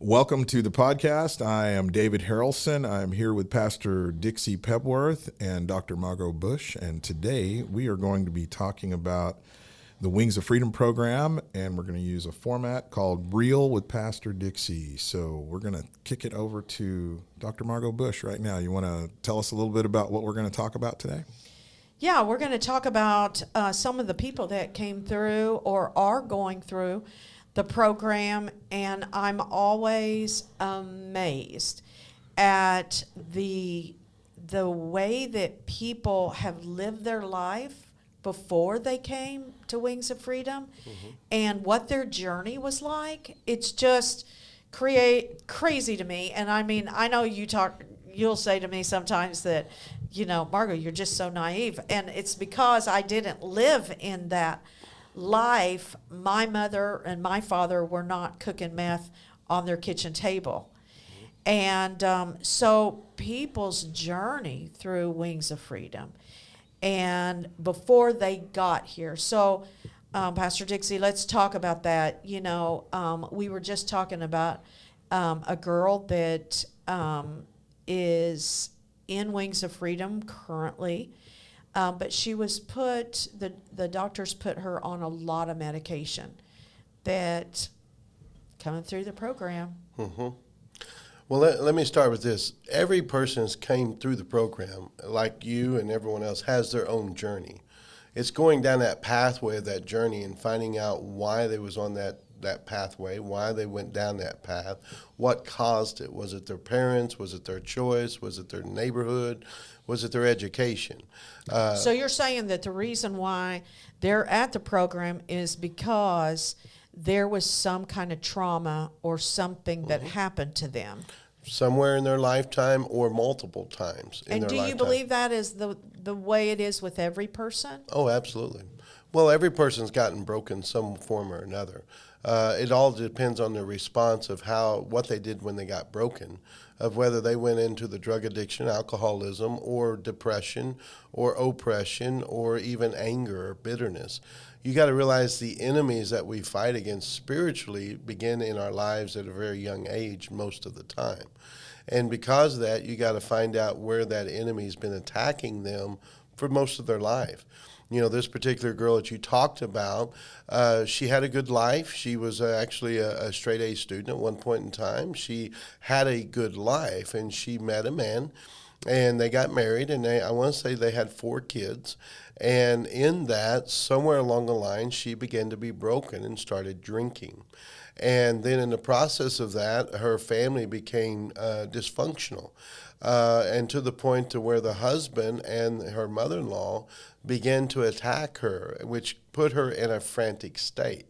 Welcome to the podcast. I am David Harrelson. I'm here with Pastor Dixie Pepworth and Dr. Margot Bush, and today we are going to be talking about the Wings of Freedom program, and we're going to use a format called Real with Pastor Dixie. So we're going to kick it over to Dr. Margot Bush right now. You want to tell us a little bit about what we're going to talk about today? Yeah, we're going to talk about some of the people that came through or are going through the program, and I'm always amazed at the way that people have lived their life before they came to Wings of Freedom, and what their journey was like. It's just crazy to me. And I mean, I know you'll say to me sometimes that, Margot, you're just so naive, and it's because I didn't live in that life. My mother and my father were not cooking meth on their kitchen table. And so people's journey through Wings of Freedom and before they got here. So, Pastor Dixie, let's talk about that. We were just talking about a girl that is in Wings of Freedom currently. But she was the doctors put her on a lot of medication that coming through the program. Mm-hmm. Well, let me start with this. Every person that's came through the program, like you and everyone else, has their own journey. It's going down that pathway of that journey and finding out why they was on that pathway, why they went down that path, what caused it. Was it their parents? Was it their choice? Was it their neighborhood? Was it their education? So you're saying that the reason why they're at the program is because there was some kind of trauma or something that happened to them. Somewhere in their lifetime or multiple times in their lifetime. And do you believe that is the way it is with every person? Oh, absolutely. Well, every person's gotten broken some form or another. It all depends on their response of what they did when they got broken, of whether they went into the drug addiction, alcoholism, or depression, or oppression, or even anger or bitterness. You got to realize the enemies that we fight against spiritually begin in our lives at a very young age most of the time. And because of that, you got to find out where that enemy's been attacking them for most of their life. This particular girl that you talked about, she had a good life. She was actually a straight A student at one point in time. She had a good life, and she met a man, and they got married, and I want to say they had 4 kids. And in that, somewhere along the line, she began to be broken and started drinking. And then in the process of that, her family became dysfunctional. And to the point to where the husband and her mother-in-law began to attack her, which put her in a frantic state.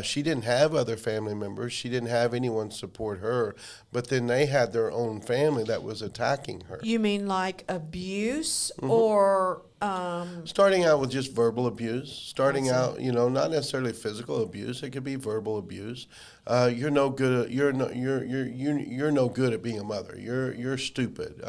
She didn't have other family members. She didn't have anyone support her. But then they had their own family that was attacking her. You mean like abuse or... Starting out with just verbal abuse. Starting out, not necessarily physical abuse. It could be verbal abuse. You're no good. You're no good at being a mother. You're stupid.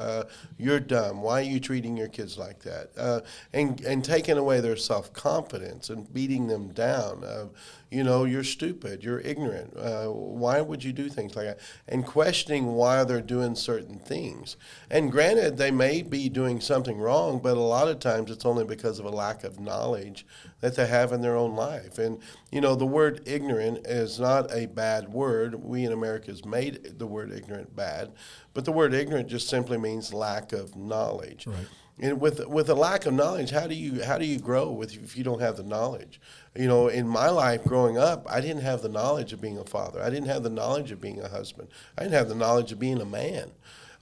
You're dumb. Why are you treating your kids like that? And taking away their self-confidence and beating them down. You're stupid. You're ignorant. Why would you do things like that? And questioning why they're doing certain things. And granted, they may be doing something wrong, but a lot of times it's only because of a lack of knowledge that they have in their own life. And, the word ignorant is not a bad word. We in America has made the word ignorant bad. But the word ignorant just simply means lack of knowledge. Right. And with a lack of knowledge, how do you grow if you don't have the knowledge? In my life growing up, I didn't have the knowledge of being a father. I didn't have the knowledge of being a husband. I didn't have the knowledge of being a man.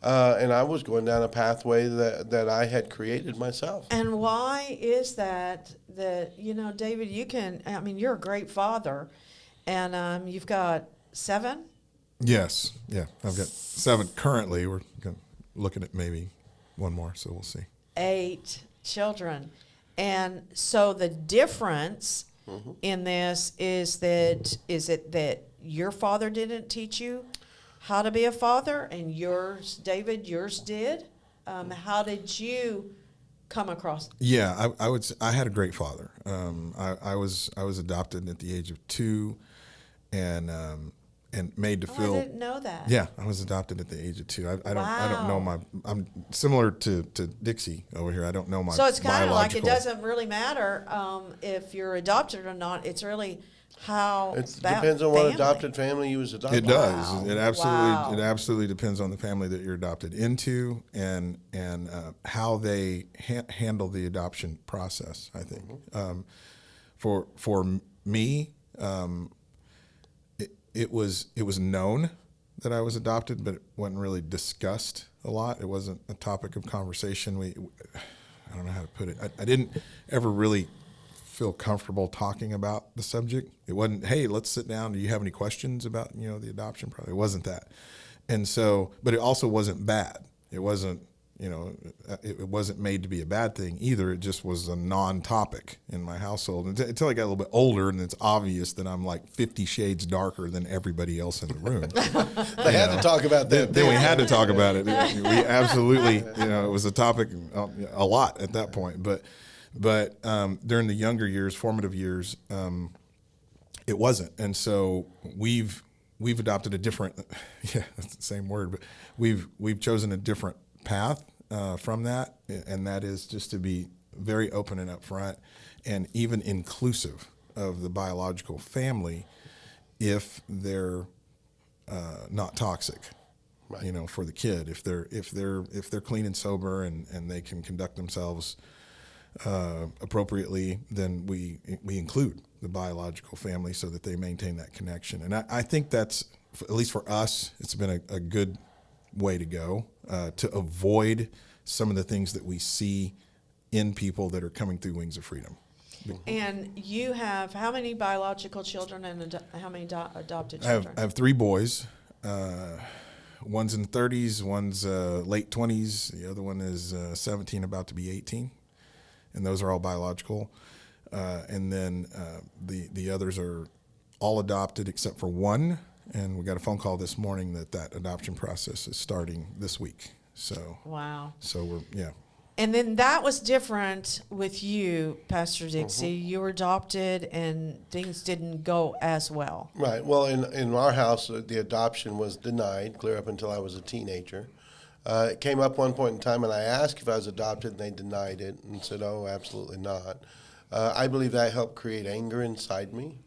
And I was going down a pathway that I had created myself. And why is that, David, you're a great father, and you've got 7? Yes. Yeah, I've got 7 currently. We're looking at maybe one more, so we'll see. 8 children. And so the difference in this is it that your father didn't teach you how to be a father, and yours, David, did? How did you come across? Yeah, I had a great father. I was adopted at the age of 2, and and made to Oh, feel. I didn't know that. Yeah, I was adopted at the age of 2. I don't know Wow. I'm similar to Dixie over here. I don't know my So it's kind of like it biological. doesn't really matter if you're adopted or not. It's really how It about depends on what family. adopted family you was adopted. It does. Wow. It Wow. absolutely depends on the family that you're adopted into and how they handle the adoption process. I think for me, it was known that I was adopted, but it wasn't really discussed a lot. It wasn't a topic of conversation. I don't know how to put it. I didn't ever really feel comfortable talking about the subject. It wasn't, hey, let's sit down. Do you have any questions about, the adoption process? It wasn't that. And so, but it also wasn't bad. It wasn't, it wasn't made to be a bad thing either. It just was a non-topic in my household until I got a little bit older, and it's obvious that I'm like 50 shades darker than everybody else in the room. They had to talk about that. Then we had to talk about it. We absolutely, it was a topic a lot at that point. But during the younger years, formative years, it wasn't. And so we've adopted a different, that's the same word, but we've chosen a different path from that, and that is just to be very open and upfront and even inclusive of the biological family if they're not toxic. Right. For the kid, if they're clean and sober and they can conduct themselves appropriately, then we include the biological family so that they maintain that connection. And I think that's, at least for us, it's been a good way to go to avoid some of the things that we see in people that are coming through Wings of Freedom. And you have how many biological children and how many adopted I children? have 3 boys. One's in the 30s, one's late 20s, the other one is 17, about to be 18, and those are all biological. And then the others are all adopted except for one, and we got a phone call this morning that adoption process is starting this week. So Wow. So we're. And then that was different with you, Pastor Dixie. You were adopted, and things didn't go as well. Right. Well, in our house, the adoption was denied clear up until I was a teenager. It came up one point in time, and I asked if I was adopted, and they denied it and said, oh, absolutely not. I believe that helped create anger inside me,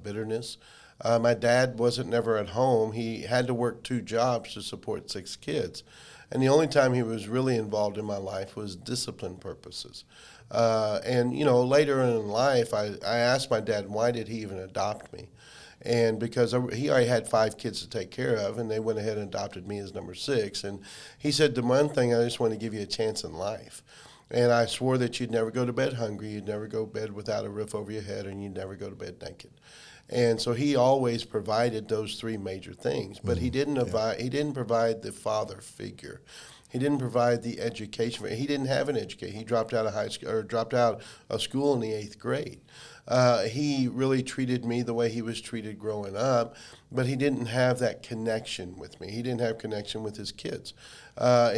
bitterness. My dad wasn't never at home. He had to work 2 jobs to support 6 kids. And the only time he was really involved in my life was discipline purposes. And later in life, I asked my dad, why did he even adopt me? And because he already had 5 kids to take care of, and they went ahead and adopted me as number 6. And he said, the one thing, I just want to give you a chance in life. And I swore that you'd never go to bed hungry, you'd never go to bed without a roof over your head, and you'd never go to bed naked. And so he always provided those 3 major things, but he didn't provide the father figure. He didn't provide the education. He didn't have an education. He dropped out of high school, or dropped out of school in the 8th grade. He really treated me the way he was treated growing up, but he didn't have that connection with me. He didn't have connection with his kids.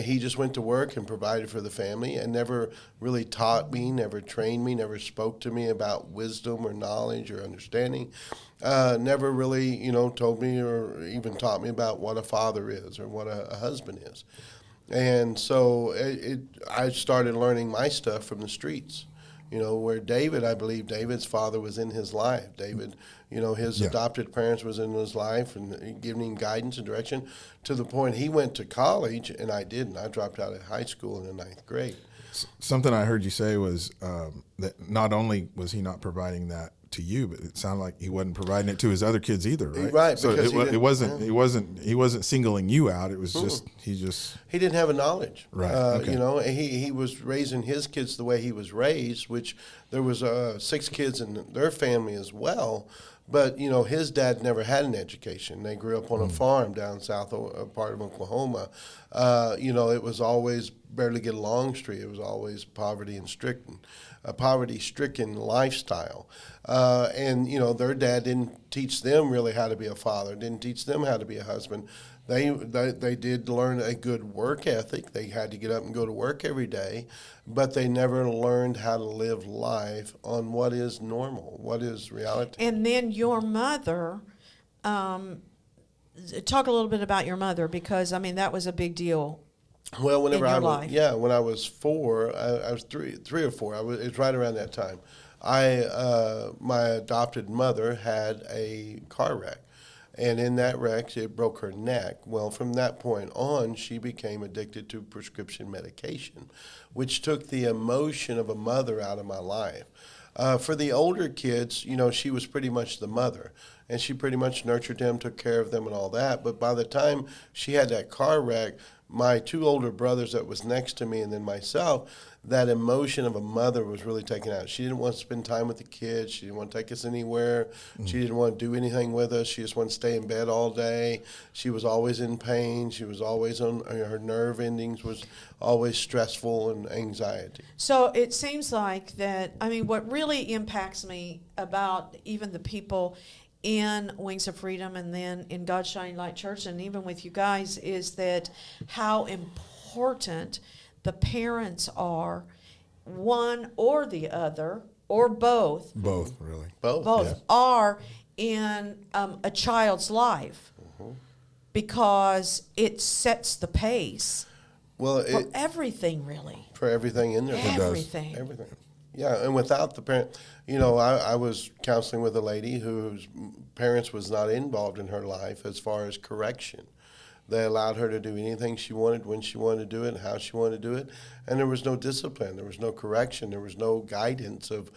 He just went to work and provided for the family and never really taught me, never trained me, never spoke to me about wisdom or knowledge or understanding. Never really, told me or even taught me about what a father is or what a husband is. And so I started learning my stuff from the streets. Where I believe David's father was in his life. David, his adopted parents was in his life and giving him guidance and direction to the point he went to college and I didn't. I dropped out of high school in the 9th grade. Something I heard you say was that not only was he not providing that to you, but it sounded like he wasn't providing it to his other kids either, right? Right. So Because he wasn't singling you out. It was he didn't have a knowledge. Right. Okay. He was raising his kids the way he was raised, which there was 6 kids in their family as well. But, his dad never had an education. They grew up on a farm down south part of Oklahoma. It was always barely get along street. It was always poverty-stricken lifestyle. And their dad didn't teach them really how to be a father, didn't teach them how to be a husband. They did learn a good work ethic. They had to get up and go to work every day, but they never learned how to live life on what is normal, what is reality. And then your mother talk a little bit about your mother, because I mean that was a big deal. Well, whenever in your I was, life. when I was 4, I was three or 4. It was right around that time. My adopted mother had a car wreck, and in that wreck, it broke her neck. Well, from that point on, she became addicted to prescription medication, which took the emotion of a mother out of my life. For the older kids, she was pretty much the mother, and she pretty much nurtured them, took care of them, and all that. But by the time she had that car wreck, my 2 older brothers that was next to me and then myself, that emotion of a mother was really taken out. She didn't want to spend time with the kids. She didn't want to take us anywhere. She didn't want to do anything with us. She just wanted to stay in bed all day. She was always in pain. She was always on, her nerve endings was always stressful and anxiety. So it seems like that, I mean, what really impacts me about even the people in Wings of Freedom and then in God's Shining Light Church and even with you guys is that how important the parents are, one or the other, or both. Both, really. Both. Are in a child's life, because it sets the pace Well, for everything, really. for everything in there. does. Everything. Everything. Yeah, and without the parent, I was counseling with a lady whose parents was not involved in her life as far as correction. They allowed her to do anything she wanted, when she wanted to do it, and how she wanted to do it. And there was no discipline. There was no correction. There was no guidance of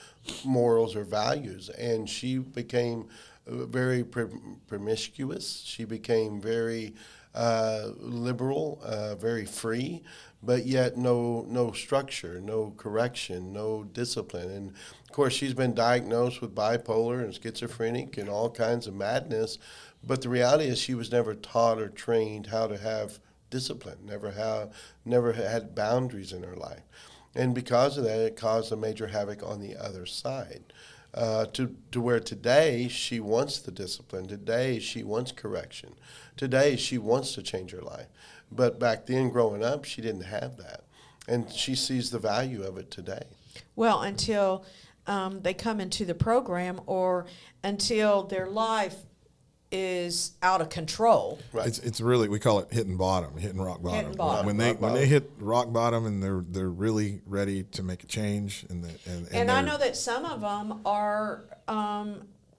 morals or values. And she became very promiscuous. She became very liberal, very free, but yet no structure, no correction, no discipline. And of course, she's been diagnosed with bipolar and schizophrenic and all kinds of madness. But the reality is she was never taught or trained how to have discipline, never had boundaries in her life. And because of that, it caused a major havoc on the other side. To where today she wants the discipline. Today she wants correction. Today she wants to change her life. But back then, growing up, she didn't have that. And she sees the value of it today. Well, until they come into the program or until their life is out of control. Right. It's really, we call it hitting bottom, hitting rock bottom. Hitting bottom. When they hit rock bottom and they're really ready to make a change, And I know that some of them are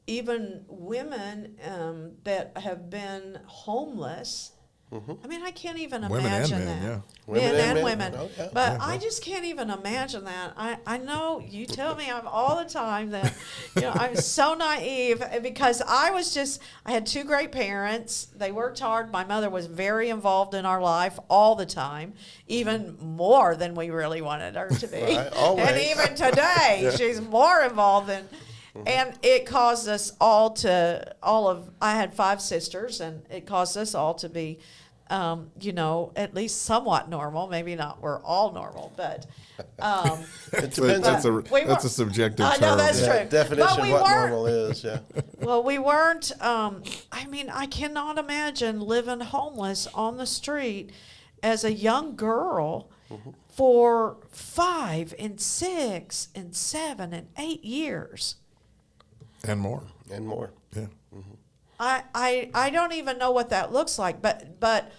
even women that have been homeless. I mean, I can't even Women and imagine men, that. yeah. Women Men and and men. women. Oh, yeah. But Yeah. I just can't even imagine that. I know you tell me I'm all the time that I'm so naive, because I had 2 great parents. They worked hard. My mother was very involved in our life all the time, even more than we really wanted her to be. Right, always. And even today, she's more involved than. And it caused us I had 5 sisters, and it caused us all to be, at least somewhat normal. Maybe not, we're all normal, but. It depends on That's a subjective I term. know, that's true. definition But we of what weren't- normal is, yeah. Well, we weren't, I cannot imagine living homeless on the street as a young girl for 5 and 6 and 7 and 8 years. And more. And more. Yeah. I don't even know what that looks like, but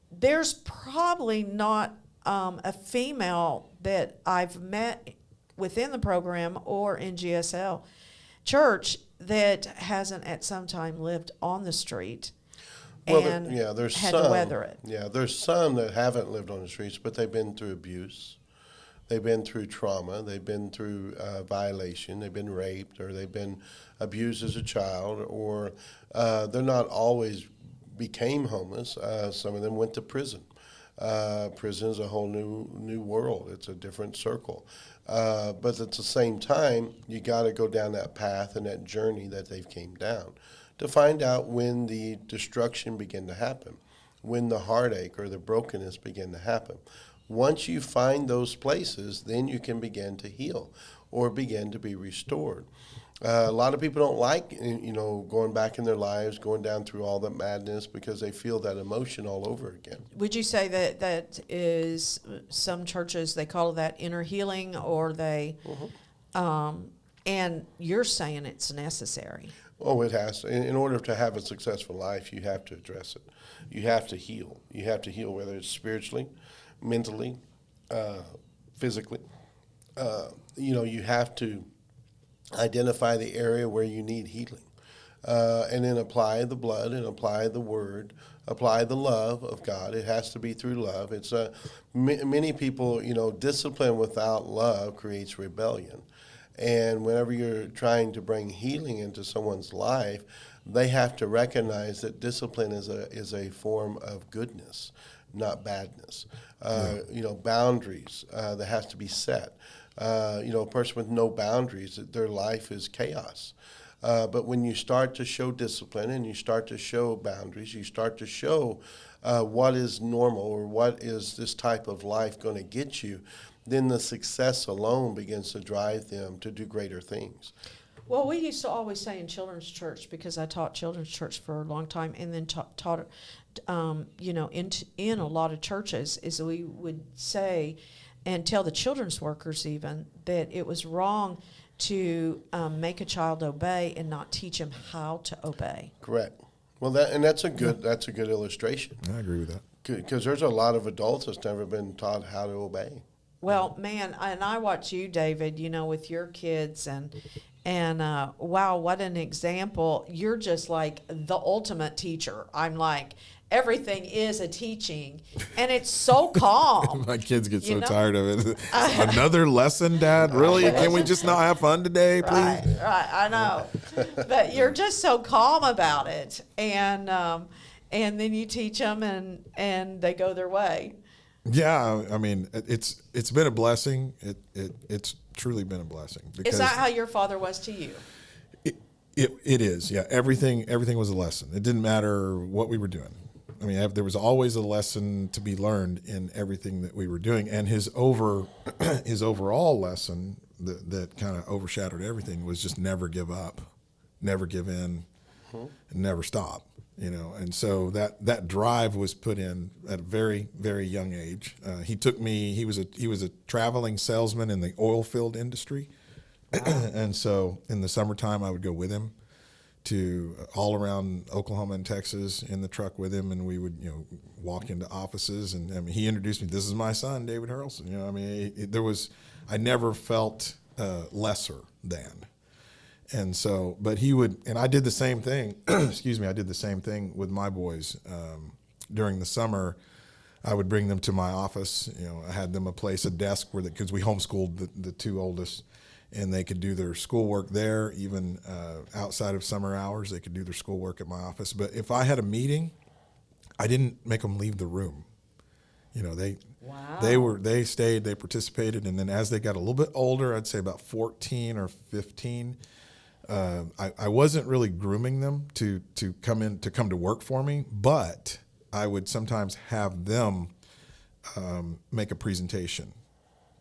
there's probably not a female that I've met within the program or in GSL church that hasn't at some time lived on the street and there's had some, to weather it. Yeah, there's some that haven't lived on the streets, but they've been through abuse. They've been through trauma. They've been through violation. They've been raped, or they've been abused as a child, or they're not always became homeless. Some of them went to prison. Prison is a whole new world. It's a different circle. But at the same time, you got to go down that path and that journey that they've came down to find out when the destruction began to happen, when the heartache or the brokenness began to happen. Once you find those places, then you can begin to heal or begin to be restored. A lot of people don't like, going back in their lives, going down through all that madness because they feel that emotion all over again. Would you say that is some churches, they call that inner healing, or they, and you're saying it's necessary? Oh, it has to. In order to have a successful life, you have to address it. You have to heal. You have to heal, whether it's spiritually, mentally, physically. You have to identify the area where you need healing, and then apply the blood and apply the word, apply the love of God. It has to be through love. It's many people, discipline without love creates rebellion. And whenever you're trying to bring healing into someone's life, they have to recognize that discipline is a form of goodness, not badness. Boundaries that has to be set. A person with no boundaries, their life is chaos. But when you start to show discipline and you start to show boundaries, you start to show what is normal or what is this type of life going to get you, then the success alone begins to drive them to do greater things. Well, we used to always say in children's church, because I taught children's church for a long time, and then taught in a lot of churches, is we would say and tell the children's workers even that it was wrong to make a child obey and not teach him how to obey. Correct. Well, that's a good illustration. I agree with that. Because there's a lot of adults that's never been taught how to obey. Well, man, and I watch you, David, with your kids, and wow, what an example. You're just like the ultimate teacher. I'm like, everything is a teaching, and it's so calm. My kids get so tired of it. Another lesson, Dad? Really? Can we just not have fun today, please? Right, I know. But you're just so calm about it, and then you teach them, and they go their way. Yeah, I mean, it's been a blessing. It's truly been a blessing. Is that how your father was to you? It is, yeah. Everything was a lesson. It didn't matter what we were doing. I mean, there was always a lesson to be learned in everything that we were doing. And his overall lesson that kind of overshadowed everything was just never give up, never give in, and never stop. And so that drive was put in at a very, very young age. He took me. He was a traveling salesman in the oil field industry, and so in the summertime I would go with him to all around Oklahoma and Texas in the truck with him, and we would walk into offices, and I mean, he introduced me. This is my son, David Harrelson. I never felt lesser than. And so, but he would, and I did the same thing, excuse me, I did the same thing with my boys. During the summer, I would bring them to my office. I had them a desk where, because we homeschooled the two oldest, and they could do their schoolwork there, even outside of summer hours, they could do their schoolwork at my office. But if I had a meeting, I didn't make them leave the room. They stayed, they participated, and then as they got a little bit older, I'd say about 14 or 15, I wasn't really grooming them to come to work for me, but I would sometimes have them make a presentation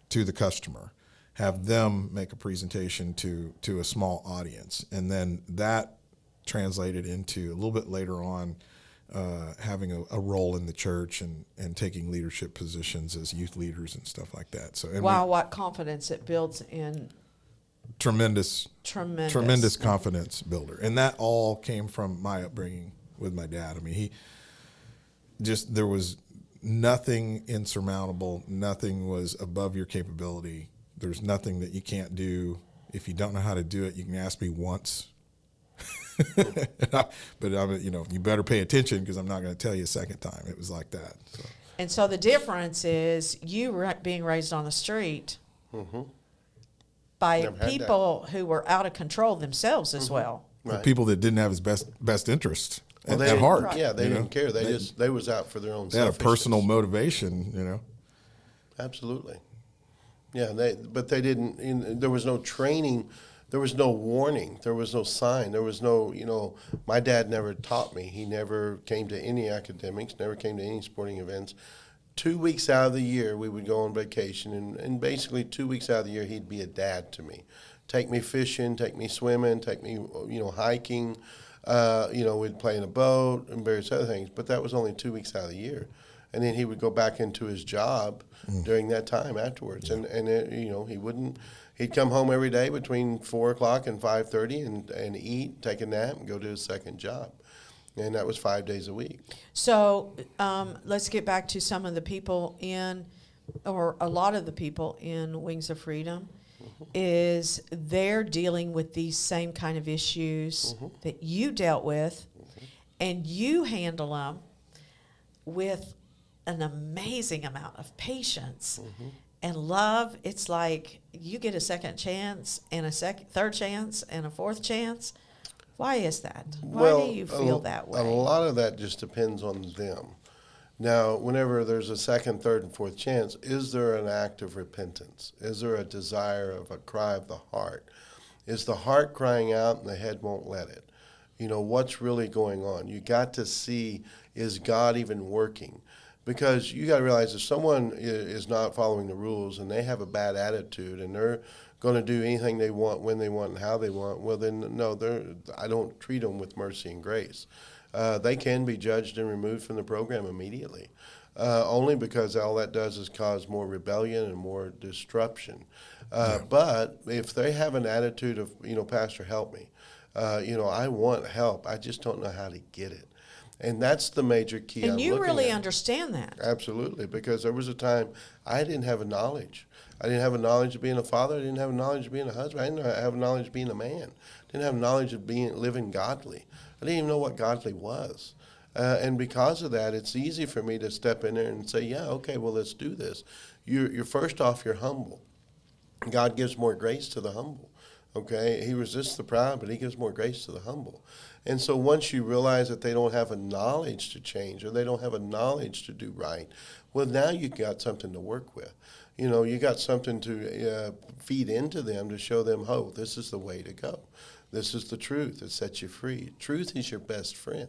to the customer, have them make a presentation to a small audience, and then that translated into a little bit later on having a role in the church and taking leadership positions as youth leaders and stuff like that. So what confidence it builds in. Tremendous confidence builder. And that all came from my upbringing with my dad. I mean, there was nothing insurmountable. Nothing was above your capability. There's nothing that you can't do. If you don't know how to do it, you can ask me once. But you better pay attention, because I'm not going to tell you a second time. It was like that. So. And so the difference is you being raised on the street. Mm-hmm. By people who were out of control themselves as well. Right. People that didn't have his best interest at heart. Right. Yeah, they didn't care. They was out for their own. They had a personal motivation, Absolutely. Yeah, but they didn't. There was no training. There was no warning. There was no sign. There was no. My dad never taught me. He never came to any academics. Never came to any sporting events. 2 weeks out of the year, we would go on vacation, and basically 2 weeks out of the year, he'd be a dad to me. Take me fishing, take me swimming, take me, hiking. We'd play in a boat and various other things, but that was only 2 weeks out of the year. And then he would go back into his job during that time afterwards, and he He'd come home every day between 4 o'clock and 5:30 and eat, take a nap, and go to his second job. And that was 5 days a week. So let's get back to some of the people or a lot of the people in Wings of Freedom, is they're dealing with these same kind of issues that you dealt with, and you handle them with an amazing amount of patience and love. It's like you get a second chance and a third chance and a fourth chance. Why is that? Why do you feel that way? A lot of that just depends on them. Now, whenever there's a second, third, and fourth chance, is there an act of repentance? Is there a desire of a cry of the heart? Is the heart crying out and the head won't let it? You know, what's really going on? You got to see, is God even working? Because you got to realize if someone is not following the rules and they have a bad attitude and they're going to do anything they want, when they want, and how they want, well, then, no, I don't treat them with mercy and grace. They can be judged and removed from the program immediately, only because all that does is cause more rebellion and more disruption. But if they have an attitude of, Pastor, help me, I want help, I just don't know how to get it. And that's the major key. And you really understand that. Absolutely, because there was a time I didn't have a knowledge. I didn't have a knowledge of being a father. I didn't have a knowledge of being a husband. I didn't have a knowledge of being a man. I didn't have knowledge of living godly. I didn't even know what godly was. And because of that, it's easy for me to step in there and say, yeah, okay, well, let's do this. You're first off, you're humble. God gives more grace to the humble. Okay, he resists the proud, but he gives more grace to the humble. And so once you realize that they don't have a knowledge to change or they don't have a knowledge to do right, well, now you've got something to work with. You got something to feed into them to show them, oh, this is the way to go. This is the truth that sets you free. Truth is your best friend.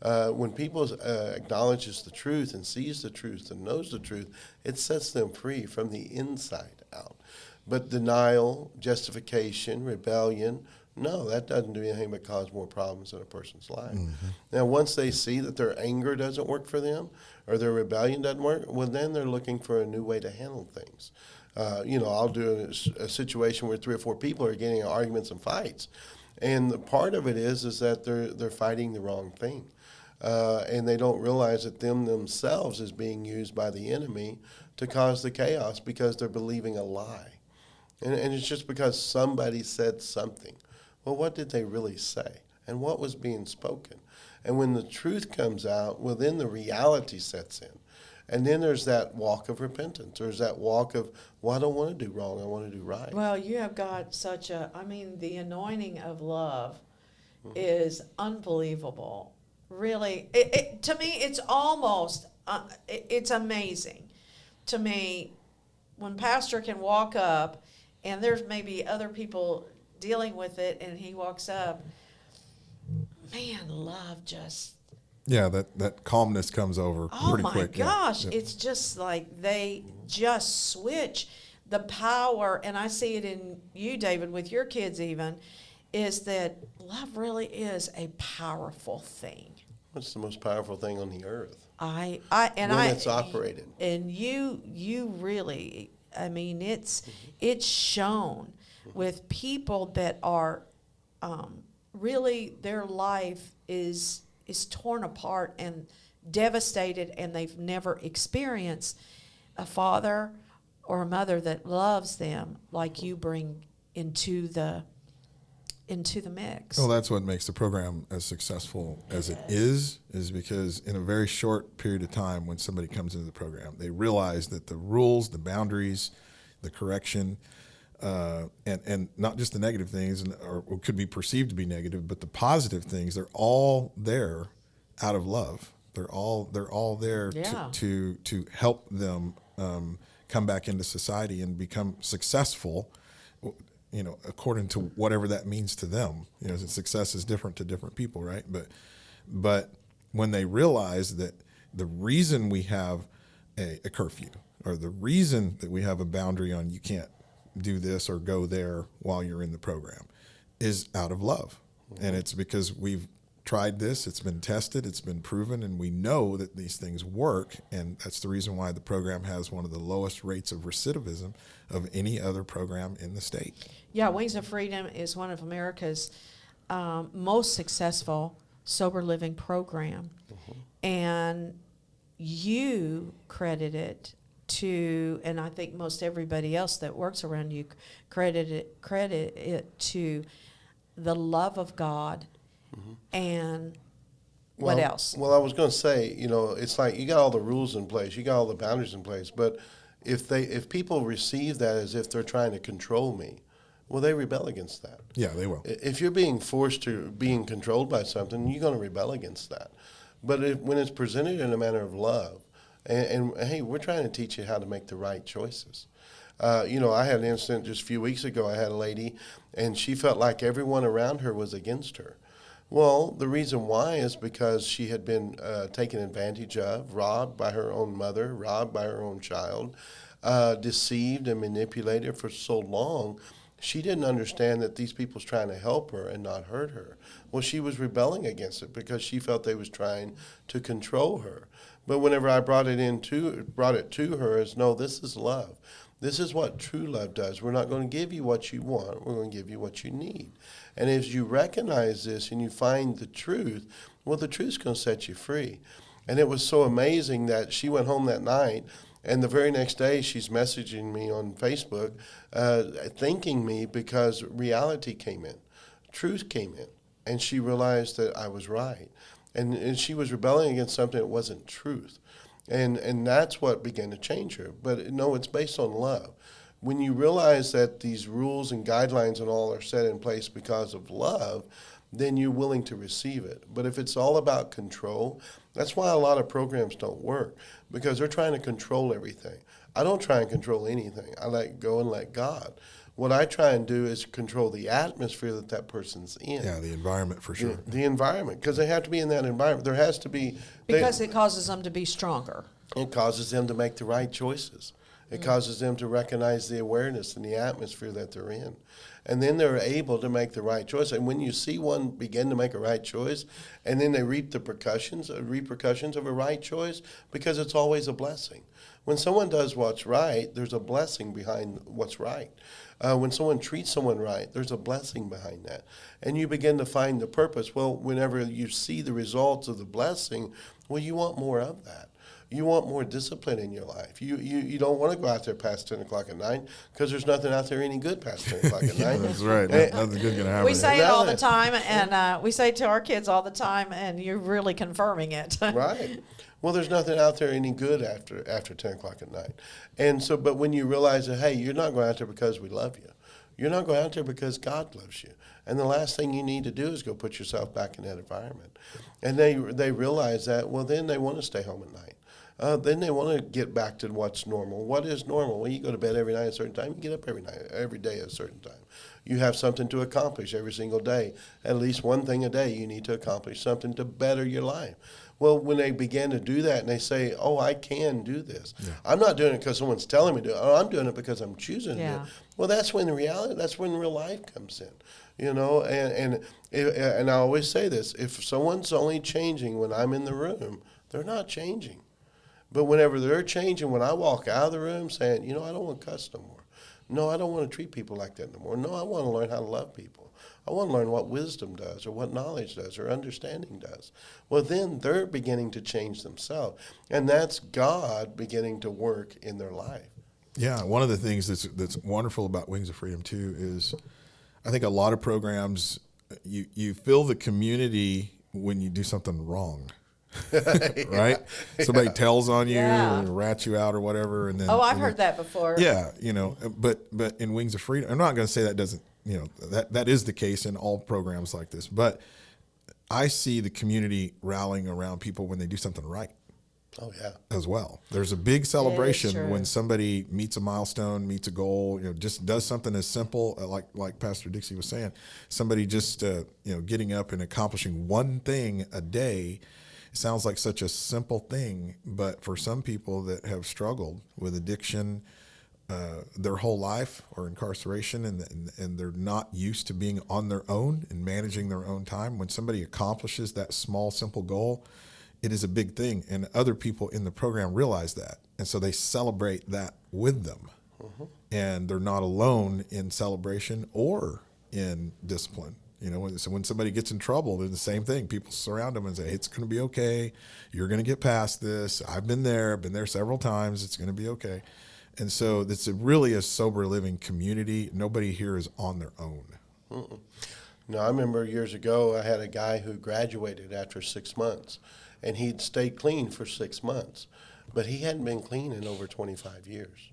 When people acknowledges the truth and sees the truth and knows the truth, it sets them free from the inside out. But denial, justification, rebellion, no, that doesn't do anything but cause more problems in a person's life. Now, once they see that their anger doesn't work for them or their rebellion doesn't work, well, then they're looking for a new way to handle things. I'll do a situation where 3 or 4 people are getting in arguments and fights. And the part of it is that they're fighting the wrong thing. And they don't realize that themselves is being used by the enemy to cause the chaos because they're believing a lie. And it's just because somebody said something. Well, what did they really say? And what was being spoken? And when the truth comes out, well, then the reality sets in. And then there's that walk of repentance. There's that walk of, well, I don't want to do wrong. I want to do right. Well, you have got the anointing of love is unbelievable. Really, to me, it's almost, it's amazing to me when Pastor can walk up and there's maybe other people dealing with it and he walks up, man, love just... Yeah, that calmness comes over pretty quick. Oh, my gosh. Yeah. It's just like they just switch. The power, and I see it in you, David, with your kids even, is that love really is a powerful thing. It's the most powerful thing on the earth. When it's operated. And you really, it's shown with people that are really, their life is torn apart and devastated, and they've never experienced a father or a mother that loves them like you bring into the mix. Well, that's what makes the program as successful as it is because in a very short period of time when somebody comes into the program, they realize that the rules, the boundaries, the correction, and not just the negative things, or could be perceived to be negative, but the positive things, they're all there out of love. They're all there to help them come back into society and become successful, according to whatever that means to them. Success is different to different people, right? But when they realize that the reason we have a curfew, or the reason that we have a boundary on you can't do this or go there while you're in the program, is out of love. And it's because we've tried this. It's been tested. It's been proven, and we know that these things work. And that's the reason why the program has one of the lowest rates of recidivism of any other program in the state. Yeah, Wings of Freedom is one of America's most successful sober living program. And you credit it to, and I think most everybody else that works around you credit it to the love of God. And what else? Well, I was going to say, it's like you got all the rules in place, you got all the boundaries in place, but if people receive that as if they're trying to control me, well, they rebel against that. Yeah, they will. If you're being forced to being controlled by something, you're going to rebel against that. But when it's presented in a manner of love, and hey, we're trying to teach you how to make the right choices. I had an incident just a few weeks ago. I had a lady, and she felt like everyone around her was against her. Well, the reason why is because she had been taken advantage of, robbed by her own mother, robbed by her own child, deceived and manipulated for so long. She didn't understand that these people was trying to help her and not hurt her. Well, she was rebelling against it because she felt they was trying to control her. But whenever I brought it to her as, no, this is love. This is what true love does. We're not going to give you what you want. We're going to give you what you need. And as you recognize this and you find the truth, well, the truth's going to set you free. And it was so amazing that she went home that night, and the very next day she's messaging me on Facebook, thanking me because reality came in, truth came in, and she realized that I was right. And she was rebelling against something that wasn't truth. And that's what began to change her. But no, it's based on love. When you realize that these rules and guidelines and all are set in place because of love, then you're willing to receive it. But if it's all about control, that's why a lot of programs don't work, because they're trying to control everything. I don't try and control anything. I let go and let God. What I try and do is control the atmosphere that person's in. Yeah, the environment for sure. The environment, because they have to be in that environment. There has to be. Because it causes them to be stronger. It causes them to make the right choices. It causes them to recognize the awareness and the atmosphere that they're in. And then they're able to make the right choice. And when you see one begin to make a right choice, and then they reap the repercussions of a right choice, because it's always a blessing. When someone does what's right, there's a blessing behind what's right. When someone treats someone right, there's a blessing behind that. And you begin to find the purpose. Well, whenever you see the results of the blessing, well, you want more of that. You want more discipline in your life. You don't want to go out there past 10 o'clock at night, because there's nothing out there any good past 10 o'clock at night. That's right. Nothing good going to happen. We say it all the time, and we say it to our kids all the time, and you're really confirming it. Right. Well, there's nothing out there any good after 10 o'clock at night. And so, but when you realize that, hey, you're not going out there because we love you. You're not going out there because God loves you. And the last thing you need to do is go put yourself back in that environment. And they realize that, well, then they want to stay home at night. Then they want to get back to what's normal. What is normal? Well, you go to bed every night at a certain time. You get up every day at a certain time. You have something to accomplish every single day. At least one thing a day you need to accomplish, something to better your life. Well, when they begin to do that and they say, oh, I can do this. Yeah. I'm not doing it because someone's telling me to do it. Oh, I'm doing it because I'm choosing to do it. Well, that's when real life comes in. And I always say this, if someone's only changing when I'm in the room, they're not changing. But whenever they're changing, when I walk out of the room saying, I don't want to cuss no more. No, I don't want to treat people like that no more. No, I want to learn how to love people. I want to learn what wisdom does, or what knowledge does, or understanding does. Well, then they're beginning to change themselves. And that's God beginning to work in their life. Yeah, one of the things that's wonderful about Wings of Freedom, too, is I think a lot of programs, you feel the community when you do something wrong. Right? Somebody tells on you or rats you out or whatever. And then, I've heard that before. Yeah, but in Wings of Freedom, I'm not going to say that doesn't, that is the case in all programs like this. But I see the community rallying around people when they do something right. Oh, yeah. As well. There's a big celebration when somebody meets a milestone, meets a goal, just does something as simple, like Pastor Dixie was saying, somebody just, getting up and accomplishing one thing a day. It sounds like such a simple thing, but for some people that have struggled with addiction, their whole life or incarceration, and they're not used to being on their own and managing their own time. When somebody accomplishes that small, simple goal, it is a big thing, and other people in the program realize that, and so they celebrate that with them. And they're not alone in celebration or in discipline. You know, when somebody gets in trouble, they're the same thing. People surround them and say, hey, it's going to be okay. You're going to get past this. I've been there several times. It's going to be okay. And so it's really a sober living community. Nobody here is on their own. No, I remember years ago, I had a guy who graduated after 6 months, and he'd stayed clean for 6 months, but he hadn't been clean in over 25 years.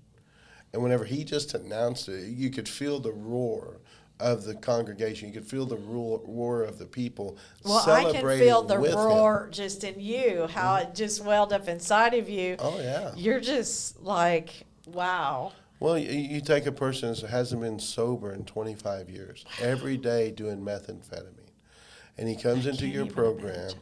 And whenever he just announced it, you could feel the roar of the congregation. You could feel the roar of the people celebrating with him. I can feel the roar just in you, how it just welled up inside of you. Oh, yeah. You're just like, wow. Well, you take a person that hasn't been sober in 25 years, every day doing methamphetamine, and he comes into your program. Imagine.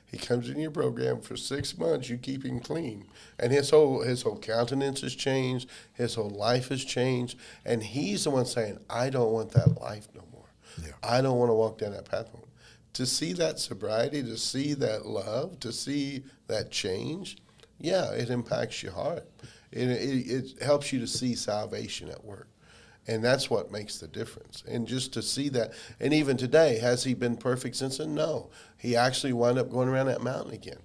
He comes in your program for 6 months. You keep him clean, and his whole countenance has changed. His whole life has changed, and he's the one saying, "I don't want that life no more. Yeah. I don't want to walk down that path no more." To see that sobriety, to see that love, to see that change, yeah, it impacts your heart. It helps you to see salvation at work. And that's what makes the difference. And just to see that, and even today, has he been perfect since then? No. He actually wound up going around that mountain again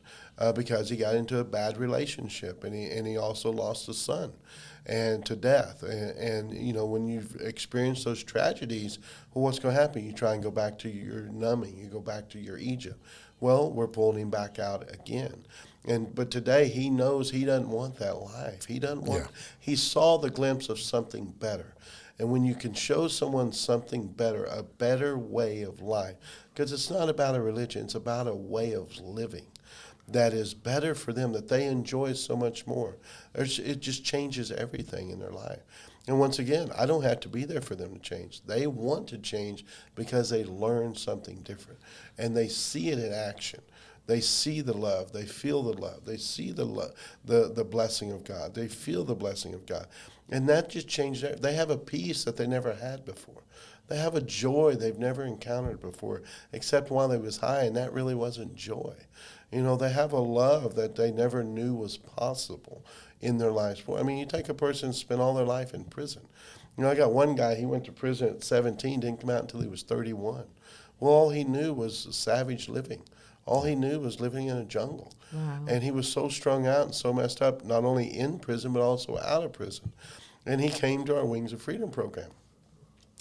because he got into a bad relationship, and he also lost a son and to death. And you know, when you've experienced those tragedies, well, what's going to happen? You try and go back to your numbing. You go back to your Egypt. Well, we're pulling him back out again. But today he knows he doesn't want that life. He doesn't want. Yeah. He saw the glimpse of something better. And when you can show someone something better, a better way of life, because it's not about a religion, it's about a way of living that is better for them, that they enjoy so much more. It just changes everything in their life. And once again, I don't have to be there for them to change. They want to change because they learn something different, and they see it in action. They see the love. They feel the love. They see the blessing of God. They feel the blessing of God. And that just changed it. They have a peace that they never had before. They have a joy they've never encountered before, except while they was high, and that really wasn't joy. You know, they have a love that they never knew was possible in their lives. I mean, you take a person and spend all their life in prison. You know, I got one guy, he went to prison at 17, didn't come out until he was 31. Well, all he knew was savage living. All he knew was living in a jungle. Wow. And he was so strung out and so messed up, not only in prison, but also out of prison. And he came to our Wings of Freedom program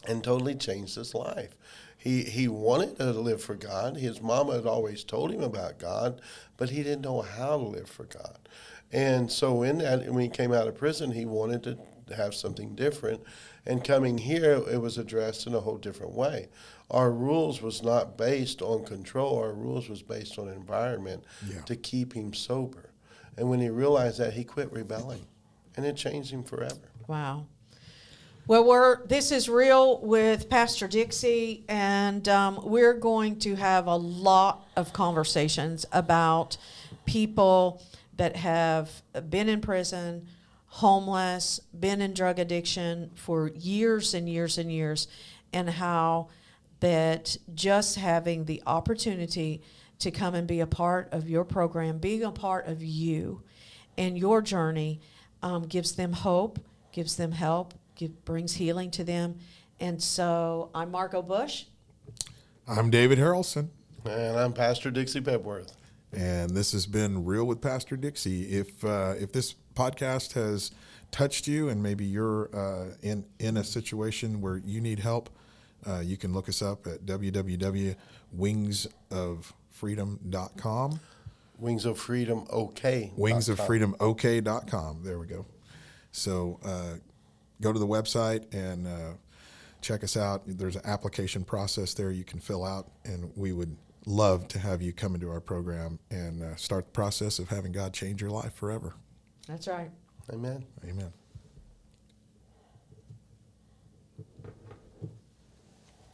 and totally changed his life. He wanted to live for God. His mama had always told him about God, but he didn't know how to live for God. And so in that, when he came out of prison, he wanted to have something different. And coming here, it was addressed in a whole different way. Our rules was not based on control. Our rules was based on environment to keep him sober. And when he realized that, he quit rebelling, and it changed him forever. Wow. Well, this is Real with Pastor Dixie, and we're going to have a lot of conversations about people that have been in prison, homeless, been in drug addiction for years and years and years, and how that just having the opportunity to come and be a part of your program, being a part of you and your journey, gives them hope, gives them help, brings healing to them. And so I'm Margot Bush. I'm David Harrelson. And I'm Pastor Dixie Pepworth. And this has been Real with Pastor Dixie. If this podcast has touched you and maybe you're in a situation where you need help, you can look us up at www.wingsoffreedom.com. Wings of Freedom OK. Wingsoffreedomok.com. There we go. So go to the website and check us out. There's an application process there you can fill out, and we would love to have you come into our program and start the process of having God change your life forever. That's right. Amen. Amen.